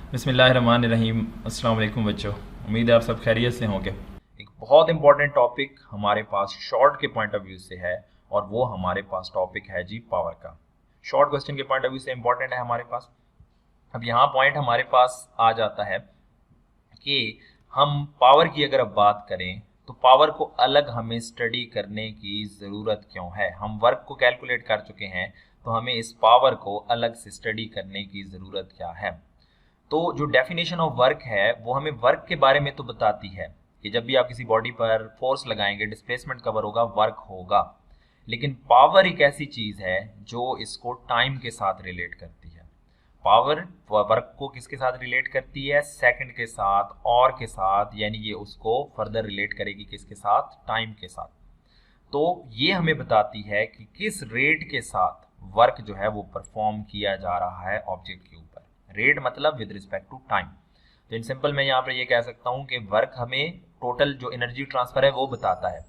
बिस्मिल्लाहिर्रहमानिर्रहीम। अस्सलाम वालेकुम बच्चों, उम्मीद है आप सब खैरियत से होंगे। एक बहुत इंपॉर्टेंट टॉपिक हमारे पास शॉर्ट के पॉइंट ऑफ व्यू से है और वो हमारे पास टॉपिक है जी पावर का। शॉर्ट क्वेश्चन के पॉइंट ऑफ व्यू से इंपॉर्टेंट है हमारे पास। अब यहाँ पॉइंट हमारे पास आ जाता है कि हम पावर की अगर अब बात करें तो पावर को अलग हमें स्टडी करने की ज़रूरत क्यों है। हम वर्क को कैलकुलेट कर चुके हैं तो हमें इस पावर को अलग से स्टडी करने की ज़रूरत क्या है। तो जो डेफिनेशन ऑफ वर्क है वो हमें वर्क के बारे में तो बताती है कि जब भी आप किसी बॉडी पर फोर्स लगाएंगे डिस्प्लेसमेंट कवर होगा, वर्क होगा। लेकिन पावर एक ऐसी चीज है जो इसको टाइम के साथ रिलेट करती है। पावर वर्क को किसके साथ रिलेट करती है? सेकंड के साथ और के साथ, यानी ये उसको फर्दर रिलेट करेगी किसके साथ? टाइम के साथ। तो ये हमें बताती है कि किस रेट के साथ वर्क जो है वो परफॉर्म किया जा रहा है ऑब्जेक्ट के ऊपर। रेट मतलब विद रिस्पेक्ट टू टाइम। तो इन सिंपल मैं यहाँ पर ये कह सकता हूँ कि वर्क हमें टोटल जो एनर्जी ट्रांसफर है वो बताता है,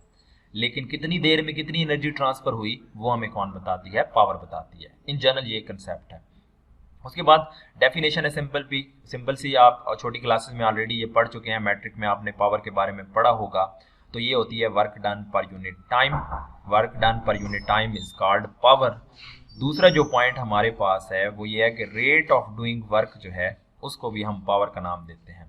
लेकिन कितनी देर में कितनी एनर्जी ट्रांसफर हुई वो हमें कौन बताती है? पावर बताती है। इन जनरल ये कंसेप्ट है। उसके बाद डेफिनेशन है सिंपल सी, आप छोटी क्लासेस में ऑलरेडी ये पढ़ चुके हैं, मैट्रिक में आपने पावर के बारे में पढ़ा होगा। तो ये होती है work done per unit time. Work done per unit time is called power. दूसरा जो पॉइंट हमारे पास है वो ये है कि रेट ऑफ डूइंग वर्क जो है उसको भी हम पावर का नाम देते हैं।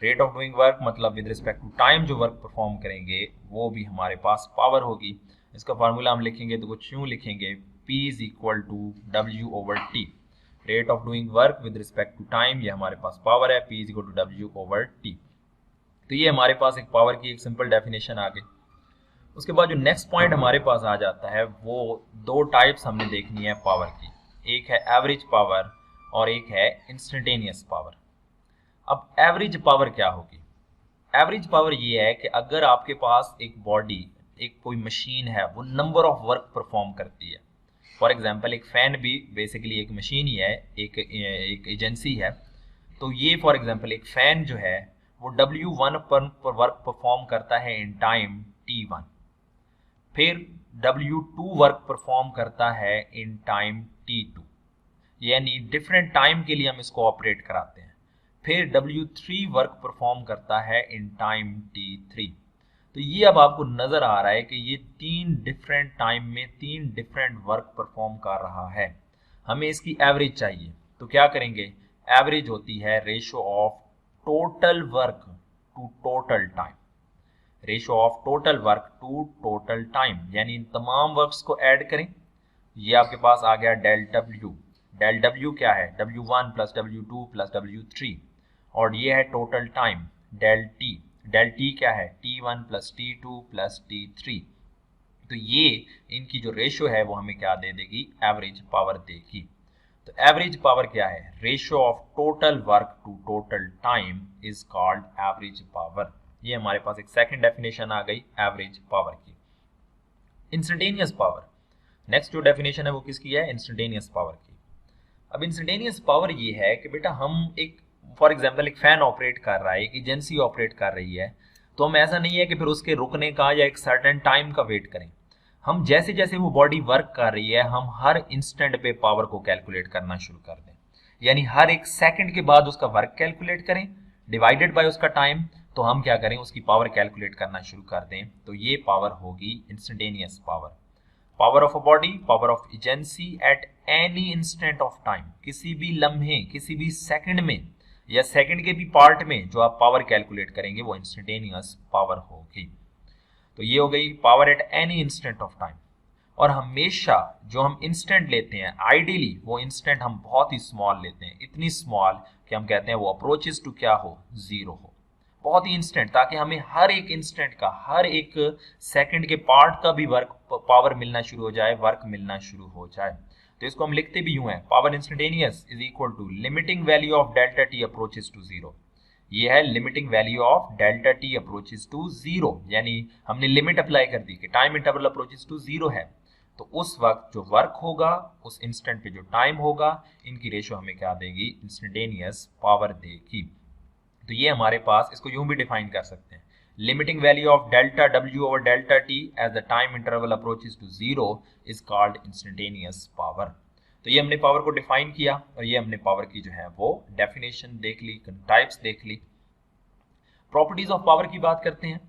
रेट ऑफ डूइंग वर्क मतलब विद रिस्पेक्ट टू टाइम जो वर्क परफॉर्म करेंगे वो भी हमारे पास पावर होगी। इसका फार्मूला हम लिखेंगे तो कुछ यूं लिखेंगे, P is equal to W over T। Rate of doing work with respect to time ये हमारे पास पावर है, P is equal to W over T। तो ये हमारे पास एक पावर की एक सिंपल डेफिनेशन आ गई। उसके बाद जो नेक्स्ट पॉइंट हमारे पास आ जाता है वो दो टाइप्स हमने देखनी है पावर की। एक है एवरेज पावर और एक है इंस्टेंटेनियस पावर। अब एवरेज पावर क्या होगी? एवरेज पावर ये है कि अगर आपके पास एक बॉडी, एक कोई मशीन है, वो नंबर ऑफ वर्क परफॉर्म करती है। फॉर एग्जांपल एक फैन भी बेसिकली एक मशीन ही है, एक एजेंसी है। तो ये फॉर एग्जांपल एक फैन जो है वो W1 पर वर्क परफॉर्म करता है इन टाइम T1। फिर W2 वर्क परफॉर्म करता है इन टाइम T2, यानी डिफरेंट टाइम के लिए हम इसको ऑपरेट कराते हैं। फिर W3 वर्क परफॉर्म करता है इन टाइम T3। तो ये अब आपको नजर आ रहा है कि ये तीन डिफरेंट टाइम में तीन डिफरेंट वर्क परफॉर्म कर रहा है। हमें इसकी एवरेज चाहिए, तो क्या करेंगे? एवरेज होती है ratio of total work to total time. Ratio of total work to total time, यानी इन तमाम वर्क्स को ऐड करें। ये आपके पास आ गया डेल डब्ल्यू। डेल डब्ल्यू क्या है? W1 plus W2 plus W3। और ये है total time del T. Del T क्या है? T1 plus T2 plus T3। तो ये इनकी जो रेशो है वो हमें क्या दे देगी? एवरेज पावर देगी। तो एवरेज पावर क्या है? Ratio of total work to total time is called average power. ये हमारे पास एक सेकंड डेफिनेशन आ गई एवरेज पावर की। इंस्टेंटेनियस पावर, नेक्स्ट जो डेफिनेशन है वो किसकी है? इंस्टेंटेनियस पावर की। अब इंस्टेंटेनियस पावर ये है कि बेटा हम एक फॉर एग्जांपल एक फैन ऑपरेट कर रहा है, एक एजेंसी ऑपरेट कर रही है, तो हम ऐसा नहीं है कि फिर उसके रुकने का या एक सर्टेन टाइम का वेट करें। हम जैसे जैसे वो बॉडी वर्क कर रही है हम हर इंस्टेंट पे पावर को कैलकुलेट करना शुरू कर दें, यानी हर एक सेकंड के बाद उसका वर्क कैलकुलेट करें डिवाइडेड बाय उसका टाइम। तो हम क्या करें? उसकी पावर कैलकुलेट करना शुरू कर दें। तो ये पावर होगी instantaneous power. Power of a body, power of agency at any instant of time, किसी भी लम्हे, किसी भी सेकंड में या सेकंड के भी पार्ट में जो आप पावर कैलकुलेट करेंगे वो इंस्टेंटेनियस पावर होगी। तो ये हो गई power at any instant of time. और हमेशा जो हम इंस्टेंट लेते हैं आइडियली वो इंस्टेंट हम बहुत ही स्मॉल लेते हैं, इतनी स्मॉल कि हम कहते हैं वो अप्रोचेस टू क्या हो? जीरो हो। बहुत ही इंस्टेंट, ताकि हमें हर एक इंस्टेंट का, हर एक सेकंड के पार्ट का भी वर्क पावर मिलना शुरू हो जाए, वर्क मिलना शुरू हो जाए। तो इसको हम लिखते भी यूं है, power instantaneous is equal to limiting value of delta T approaches to zero. ये है limiting value of delta T approaches to zero, यानी हमने लिमिट अप्लाई कर दी कि time interval approaches to zero है। तो उस वक्त जो वर्क होगा, उस इंस्टेंट पे जो टाइम होगा, इनकी रेशो हमें क्या देगी? इंस्टेंटेनियस पावर देगी। तो ये हमारे पास, इसको यूं भी डिफाइन कर सकते हैं, limiting value of delta W over delta T as the time interval approaches to zero is called instantaneous power. तो ये हमने पावर को डिफाइन किया और ये हमने पावर की जो है वो डेफिनेशन देख ली, टाइप्स देख ली। प्रॉपर्टीज ऑफ पावर की बात करते हैं।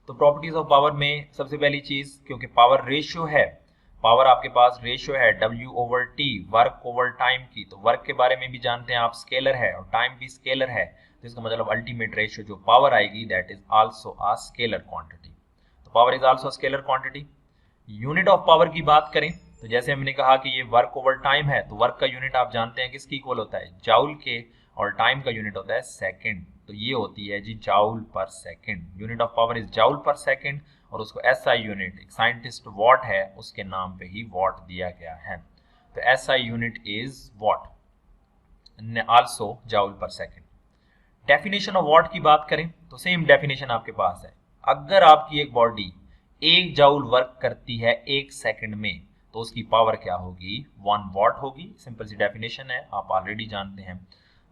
तो प्रॉपर्टीज ऑफ पावर में सबसे पहली चीज, क्योंकि पावर रेशियो है, पावर आपके पास रेशियो है W/T, वर्क ओवर टाइम की, तो वर्क के बारे में भी जानते हैं आप, स्केलर है और टाइम भी स्केलर है, तो इसका मतलब अल्टीमेट रेशियो जो पावर आएगी that is also a scalar quantity. तो power is also scalar quantity. Unit of power की बात करें तो जैसे हमने कहा कि ये वर्क ओवर टाइम है, तो वर्क का यूनिट आप जानते हैं किसकी इक्वल होता है, जाउल के, और टाइम का यूनिट होता है सेकंड, तो ये होती है जी joule per second. Unit of power is joule per second, और उसको SI यूनिट, एक साइंटिस्ट वॉट है उसके नाम पे ही वॉट दिया गया है, तो SI unit is what, also joule per second. Definition of what की बात करें तो सेम डेफिनेशन आपके पास है, अगर आपकी एक बॉडी 1 जाउल वर्क करती है 1 सेकंड में, तो उसकी पावर क्या होगी, 1 वॉट होगी। सिंपल सी डेफिनेशन है, आप ऑलरेडी जानते हैं।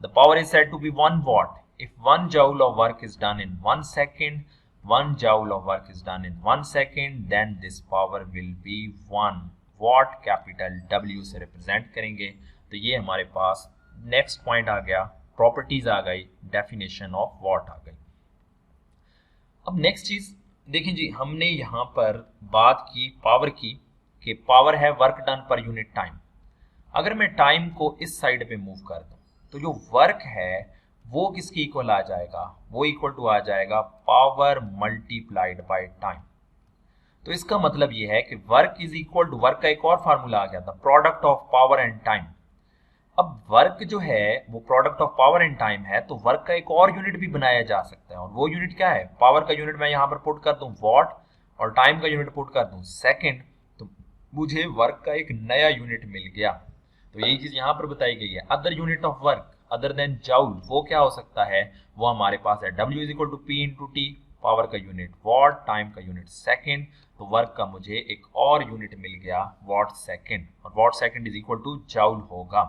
The power is said to be 1 watt if 1 joule of work is done in 1 second, 1 joule of work is done in 1 second, then this power will be 1 watt, capital W से represent करेंगे। तो ये हमारे पास next point आ गया, properties आ गई, definition of what आ गई। अब next चीज देखें जी, हमने यहाँ पर बात की पावर की कि पावर है work done per unit time. अगर मैं टाइम को इस साइड पे मूव कर दूं तो जो वर्क है वो किसकी इक्वल आ जाएगा, वो इक्वल टू आ जाएगा पावर मल्टीप्लाइड बाय टाइम। तो इसका मतलब ये है कि work is equal to, work का एक और फार्मूला आ गया था, product of power and time. अब वर्क जो है वो product of power and time है, तो वर्क का एक और यूनिट भी बनाया जा सकता है, और वो यूनिट क्या है, पावर का यूनिट मैं यहाँ पर पुट कर दूं वॉट, और टाइम का यूनिट पुट कर दूं सेकेंड, तो मुझे वर्क का एक नया यूनिट मिल गया। तो यही चीज यहाँ पर बताई गई है, other unit of work other than joule, वो क्या हो सकता है, वो हमारे पास है W is equal to P into T, power का यूनिट वॉट, टाइम का यूनिट सेकेंड, तो वर्क का मुझे एक और यूनिट मिल गया वॉट सेकेंड, और watt second is equal to joule होगा।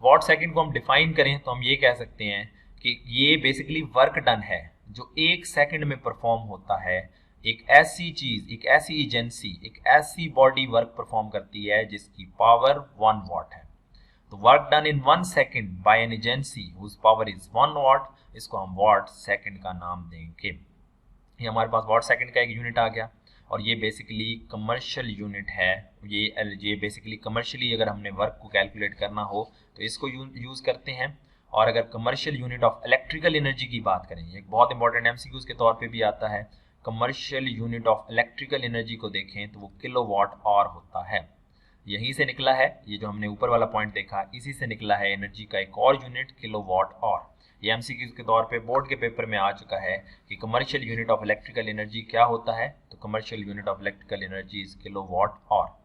वॉट सेकेंड को हम डिफाइन करें तो हम ये कह सकते हैं कि ये बेसिकली वर्क डन है जो 1 सेकेंड में परफॉर्म होता है। एक ऐसी चीज, एक ऐसी एजेंसी, एक ऐसी बॉडी वर्क परफॉर्म करती है जिसकी पावर 1 वॉट है। तो work done in 1 second by an agency whose power is 1 watt, इसको हम वॉट सेकेंड का नाम देंगे। ये हमारे पास वॉट सेकेंड का एक यूनिट आ गया, और ये बेसिकली कमर्शियल यूनिट है। ये बेसिकली कमर्शियली अगर हमने वर्क को कैलकुलेट करना हो तो इसको यूज करते हैं। और अगर commercial unit of electrical energy की बात करें, एक बहुत इंपॉर्टेंट MCQs के तौर पे भी आता है, commercial unit of electrical energy को देखें तो वो किलोवाट आवर होता है। यहीं से निकला है, ये जो हमने ऊपर वाला पॉइंट देखा, इसी से निकला है एनर्जी का एक और यूनिट किलोवाट आवर। ये MCQs के तौर पे बोर्ड के पेपर में आ चुका है कि commercial unit of electrical energy क्या होता है, तो commercial unit of electrical energy is kilowatt hour.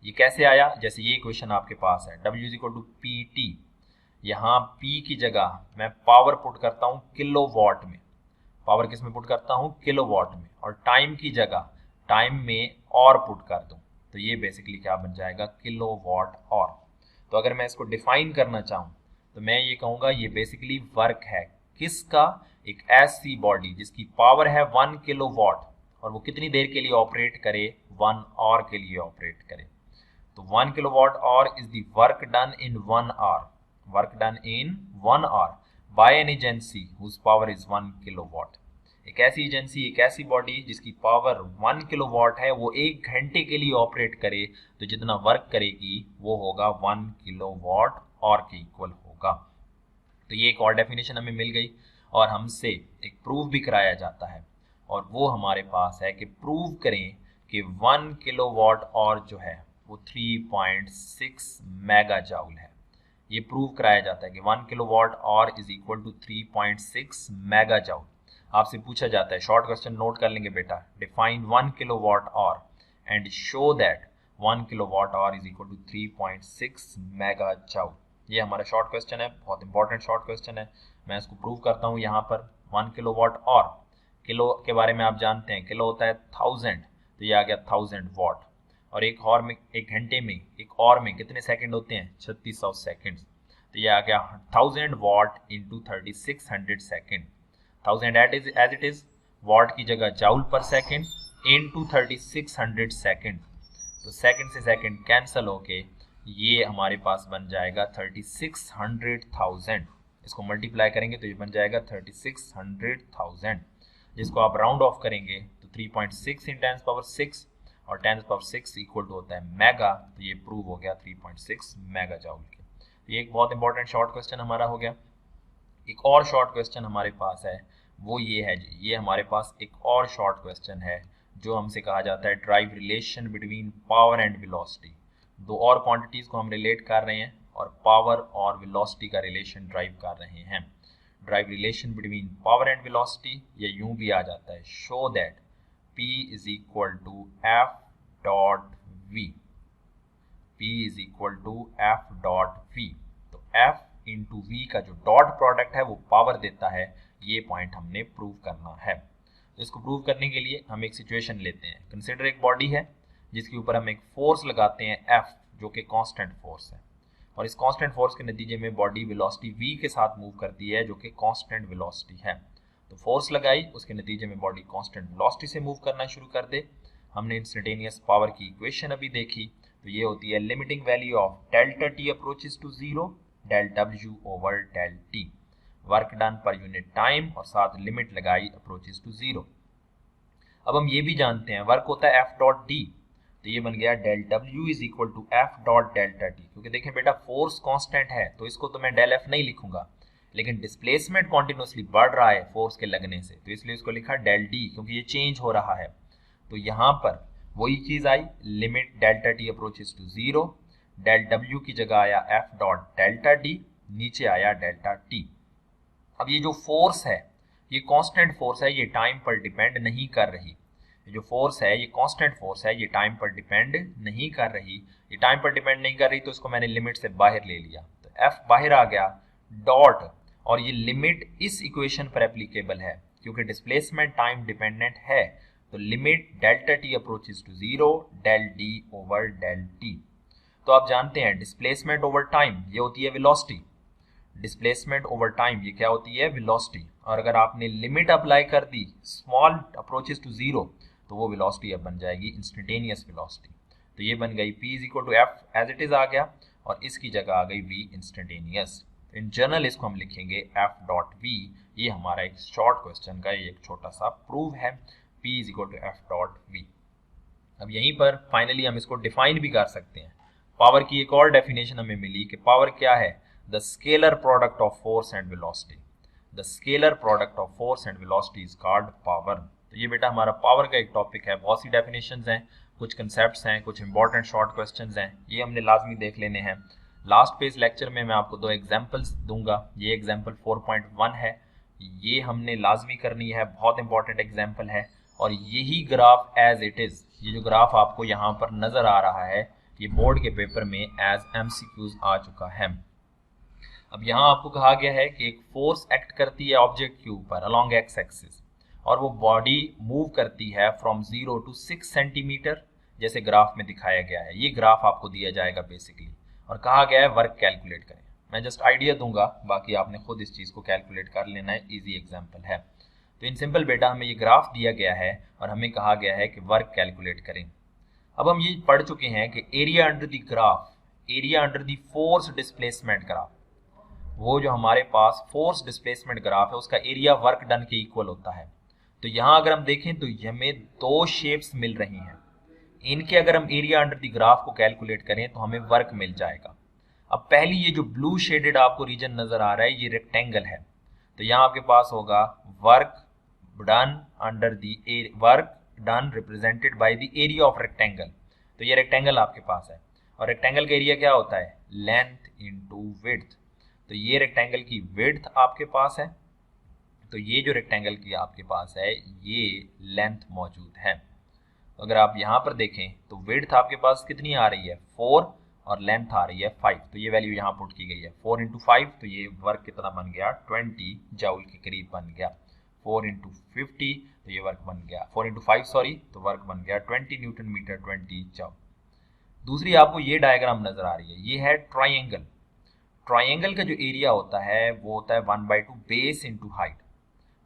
ये कैसे आया, जैसे ये क्वेश्चन आपके पास है, W is equal to PT, यहाँ P की जगह मैं पावर पुट करता हूँ किलोवाट में, पावर किस में पुट करता हूँ, किलोवाट में, और टाइम की जगह टाइम में और पुट कर दूं, तो ये बेसिकली क्या बन जाएगा, किलोवाट आवर। तो अगर मैं इसको डिफाइन करना चाहूँ तो मैं ये कहूँगा ये बेसिकली वर्क है किसका, एक ऐसी बॉडी जिसकी पावर है 1 किलोवाट, और वो कितनी देर के लिए ऑपरेट करे, 1 आवर के लिए ऑपरेट करे। तो 1 kilowatt hour is the work done in 1 hour, work done in 1 hour by an agency whose power is 1 kilowatt. एक ऐसी एजेंसी, एक ऐसी बॉडी जिसकी पावर 1 किलोवाट है, वो 1 घंटे के लिए ऑपरेट करे, तो जितना वर्क करेगी वो होगा 1 किलोवाट आवर के इक्वल होगा। तो ये एक और डेफिनेशन हमें मिल गई, और हमसे एक प्रूव भी कराया जाता है, और वो हमारे पास है कि प्रूव करें कि 1 किलोवाट आवर जो है वो 3.6 मेगा जाउल है। ये प्रूव कराया जाता है कि 1 kilowatt hour is equal to 3.6 mega joule. आपसे पूछा जाता है, शॉर्ट क्वेश्चन नोट कर लेंगे बेटा, define 1 kilowatt hour and show that 1 kilowatt hour is equal to 3.6 mega joule. ये हमारा शॉर्ट क्वेश्चन है, बहुत इंपॉर्टेंट शॉर्ट क्वेश्चन है। मैं इसको प्रूव करता हूँ यहाँ पर। 1 किलोवाट आवर, किलो के बारे में आप जानते हैं, किलो होता है 1000, तो ये आ गया 1000 वॉट। और एक और में, एक घंटे में, एक और में कितने सेकंड होते हैं, 3600 सेकंड, तो ये आ गया 1000 watt into 3600 second. 1000 as it is, watt की जगह joule per second into 3600 second, तो सेकंड से सेकंड कैंसिल होके ये हमारे पास बन जाएगा 3600,000। इसको मल्टीप्लाई करेंगे तो ये बन जाएगा 3600,000, जिसको आप राउंड ऑफ करेंगे तो 3.6 इन 10 पावर 6 और 10 पावर 6 इक्वल टू होता है मेगा, तो ये प्रूव हो गया 3.6 मेगा जूल के। तो ये एक बहुत इंपॉर्टेंट शॉर्ट क्वेश्चन हमारा हो गया। एक और शॉर्ट क्वेश्चन हमारे पास है, वो ये है जी, ये हमारे पास एक और शॉर्ट क्वेश्चन है जो हमसे कहा जाता है drive relation between power and velocity. दो और क्वांटिटीज को हम रिलेट कर रहे हैं और पावर और वेलोसिटी का रिलेशन ड्राइव कर रहे हैं। Drive relation between power and velocity, ये यूं भी आ जाता है, show that P is equal to F dot V, P is equal to F dot V। तो F इंटू V का जो डॉट प्रोडक्ट है वो पावर देता है, ये पॉइंट हमने प्रूव करना है। तो इसको प्रूव करने के लिए हम एक सिचुएशन लेते हैं। कंसिडर एक बॉडी है जिसके ऊपर हम एक फोर्स लगाते हैं F, जो कि कांस्टेंट फोर्स है, और इस कांस्टेंट फोर्स के नतीजे में बॉडी वेलोसिटी v के साथ मूव करती है, जो कि कांस्टेंट वेलोसिटी है। तो फोर्स लगाई, उसके नतीजे में बॉडी कांस्टेंट वेलोसिटी से मूव करना शुरू कर दे। हमने इंस्टेंटेनियस पावर की इक्वेशन अभी देखी, तो ये होती है limiting value of delta T approaches to zero, del W over del T, work done per unit time, और साथ लिमिट लगाई अप्रोचेस टू जीरो। अब हम ये भी जानते हैं वर्क होता है F डॉट डी, तो ये बन गया del W is equal to F dot delta T. क्योंकि देखें बेटा फोर्स कांस्टेंट है तो इसको तो मैं डेल F नहीं लिखूंगा, लेकिन डिस्प्लेसमेंट कॉन्टिन्यूसली बढ़ रहा है फोर्स के लगने से, तो इसलिए इसको लिखा डेल डी, क्योंकि ये चेंज हो रहा है। तो यहाँ पर वही चीज आई, limit delta T approaches to zero, del W की जगह आया F डॉट डेल्टा डी, नीचे आया डेल्टा टी। अब ये जो फोर्स है ये कांस्टेंट फोर्स है, ये टाइम पर डिपेंड नहीं कर रही। जो फोर्स है ये कांस्टेंट फोर्स है, ये टाइम पर डिपेंड नहीं कर रही। ये टाइम पर डिपेंड नहीं कर रही तो इसको मैंने लिमिट से बाहर ले लिया, तो F बाहर आ गया, डॉट, और ये लिमिट इस इक्वेशन पर एप्लीकेबल है क्योंकि डिस्प्लेसमेंट टाइम डिपेंडेंट है। तो limit delta T approaches to zero, del D over del T. तो आप जानते हैं डिस्प्लेसमेंट ओवर टाइम ये होती है वेलोसिटी, डिस्प्लेसमेंट ओवर टाइम ये क्या होती है, वेलोसिटी। और अगर आपने लिमिट अप्लाई कर दी स्मॉल अप्रोचेस टू जीरो, तो वो वेलोसिटी अब बन जाएगी इंस्टेंटेनियस वेलोसिटी। तो ये बन गई P is equal to F as it is आ गया, और इसकी जगह आ गई V इंस्टेंटेनियस। इन जनरल इसको हम लिखेंगे F डॉट V। ये हमारा एक शॉर्ट क्वेश्चन का एक छोटा सा प्रूव है, P is equal to F dot V। अब यहीं पर फाइनली हम इसको डिफाइन भी कर सकते हैं। पावर की एक और डेफिनेशन हमें मिली कि पावर क्या है, the scalar product of force and velocity. The scalar product of force and velocity is called power. तो ये बेटा हमारा पावर का एक टॉपिक है, बहुत सी डेफिनेशंस हैं, कुछ कंसेप्ट्स हैं, कुछ इंपॉर्टेंट शॉर्ट क्वेश्चंस हैं, ये हमने लाजमी देख लेने हैं। लास्ट पे इस लेक्चर में मैं आपको दो एग्जांपल्स दूंगा। ये एग्जांपल 4.1 है, ये हमने लाजमी करनी है, बहुत इंपॉर्टेंट एग्जांपल है। और यही ग्राफ एज इट इज, ये जो ग्राफ आपको यहाँ पर नजर आ रहा है, ये बोर्ड के पेपर में एज MCQs आ चुका है। अब यहाँ आपको कहा गया है कि एक फोर्स एक्ट करती है ऑब्जेक्ट के ऊपर अलोंग एक्स एक्सिस, और वो बॉडी मूव करती है फ्रॉम 0 टू 6 सेंटीमीटर, जैसे ग्राफ में दिखाया गया है। ये ग्राफ आपको दिया जाएगा बेसिकली, और कहा गया है वर्क कैलकुलेट करें। मैं जस्ट आइडिया दूंगा, बाकी आपने खुद इस चीज़ को कैलकुलेट कर लेना है, इजी एग्जांपल है। तो इन सिंपल बेटा हमें ये ग्राफ दिया गया है और हमें कहा गया है कि वर्क कैलकुलेट करें। अब हम ये पढ़ चुके हैं कि area under the graph, area under the force displacement graph, वो जो हमारे पास फोर्स डिस्प्लेसमेंट ग्राफ है उसका एरिया वर्क डन के इक्वल होता है। तो यहाँ अगर हम देखें तो हमें दो शेप्स मिल रही हैं, इनके अगर हम एरिया अंडर द ग्राफ को कैलकुलेट करें तो हमें वर्क मिल जाएगा। अब पहली ये जो ब्लू शेडेड आपको रीजन नजर आ रहा है ये रेक्टेंगल है, तो यहाँ आपके पास होगा work done under the work done represented by the area of rectangle. तो ये रेक्टेंगल आपके पास है, और रेक्टेंगल का एरिया क्या होता है, लेंथ इनटू विड्थ। तो ये रेक्टेंगल की विड्थ आपके पास है, तो ये जो रेक्टेंगल की आपके पास है ये लेंथ मौजूद है। तो अगर आप यहाँ पर देखें तो विड्थ आपके पास कितनी आ रही है 4, और लेंथ आ रही है 5। तो ये वैल्यू यहाँ पुट की गई है 4 इंटू 5, तो ये वर्क कितना बन गया 20 जूल के करीब बन गया। 4 इंटू 50, तो ये वर्क बन गया 4 इंटू 5 सॉरी, तो वर्क बन गया 20 न्यूटन मीटर 20 जूल। दूसरी आपको ये डायग्राम नजर आ रही है, ये है ट्राइंगल। ट्राइंगल का जो एरिया होता है वो होता है 1/2 base into height,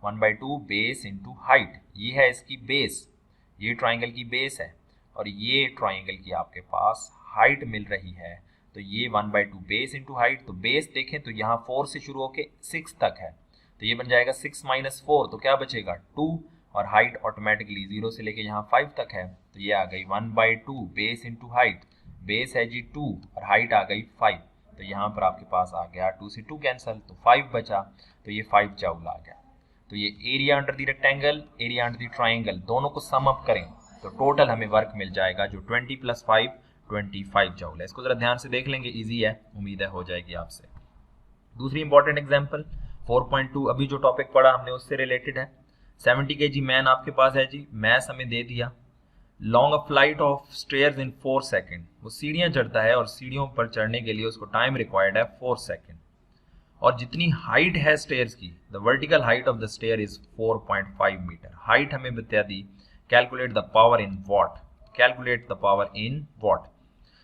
1/2 base into height. ये है इसकी बेस, ये ट्राइंगल की बेस है, और ये ट्राइंगल की आपके पास हाइट मिल रही है। तो ये 1/2 बेस इंटू हाइट, तो बेस देखें तो यहाँ 4 से शुरू होके 6 तक है, तो ये बन जाएगा 6 माइनस 4, तो क्या बचेगा 2, और हाइट ऑटोमेटिकली 0 से लेके यहाँ 5 तक है, तो ये आ गई 1/2 बेस इंटू हाइट, बेस है जी 2 और हाइट आ गई 5, तो यहाँ पर आपके पास आ गया 2 से 2 कैंसिल, तो 5 बचा, तो ये 5 जूल आ गया। तो ये area under the rectangle, area under the triangle, दोनों को सम अप करें तो टोटल हमें वर्क मिल जाएगा जो 20 + 5 25 जूल है। इसको जरा ध्यान से देख लेंगे, इजी है, उम्मीद है हो जाएगी आपसे। दूसरी इंपॉर्टेंट एग्जांपल 4.2, अभी जो टॉपिक पढ़ा हमने उससे रिलेटेड है। 70 kg मैन आपके पास है जी, मैस हमें दे दिया, long a flight of stairs in 4 second, वो सीढ़ियां चढ़ता है और सीढ़ियों पर चढ़ने के लिए उसको टाइम रिक्वायर्ड है 4 सेकेंड, और जितनी हाइट है स्टेयर्स की, the vertical height of the stair is 4.5 metre. Height हमें बता दी, calculate the power in watt, calculate the power in watt.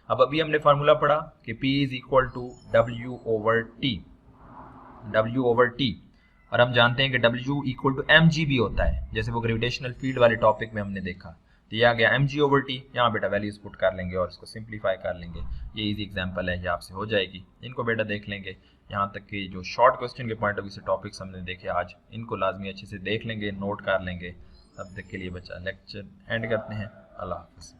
अब अभी हमने फार्मूला पढ़ा कि P is equal to W/T, W/T, और हम जानते हैं कि W इक्वल टू mg भी होता है, जैसे वो ग्रेविटेशनल फील्ड वाले टॉपिक में हमने देखा, तो ये आ गया mg/T। यहाँ बेटा वैल्यूज पुट कर लेंगे और इसको सिंप्लीफाई कर लेंगे, ये इजी एग्जांपल है, ये आपसे हो जाएगी, इनको बेटा देख लेंगे। यहाँ तक कि जो शॉर्ट क्वेश्चन के पॉइंट ऑफ व्यू से टॉपिक्स हमने देखे आज, इनको लाजमी अच्छे से देख लेंगे, नोट कर लेंगे। तब तक के लिए बच्चा लेक्चर एंड करते हैं, अल्लाह हाफ़िज़।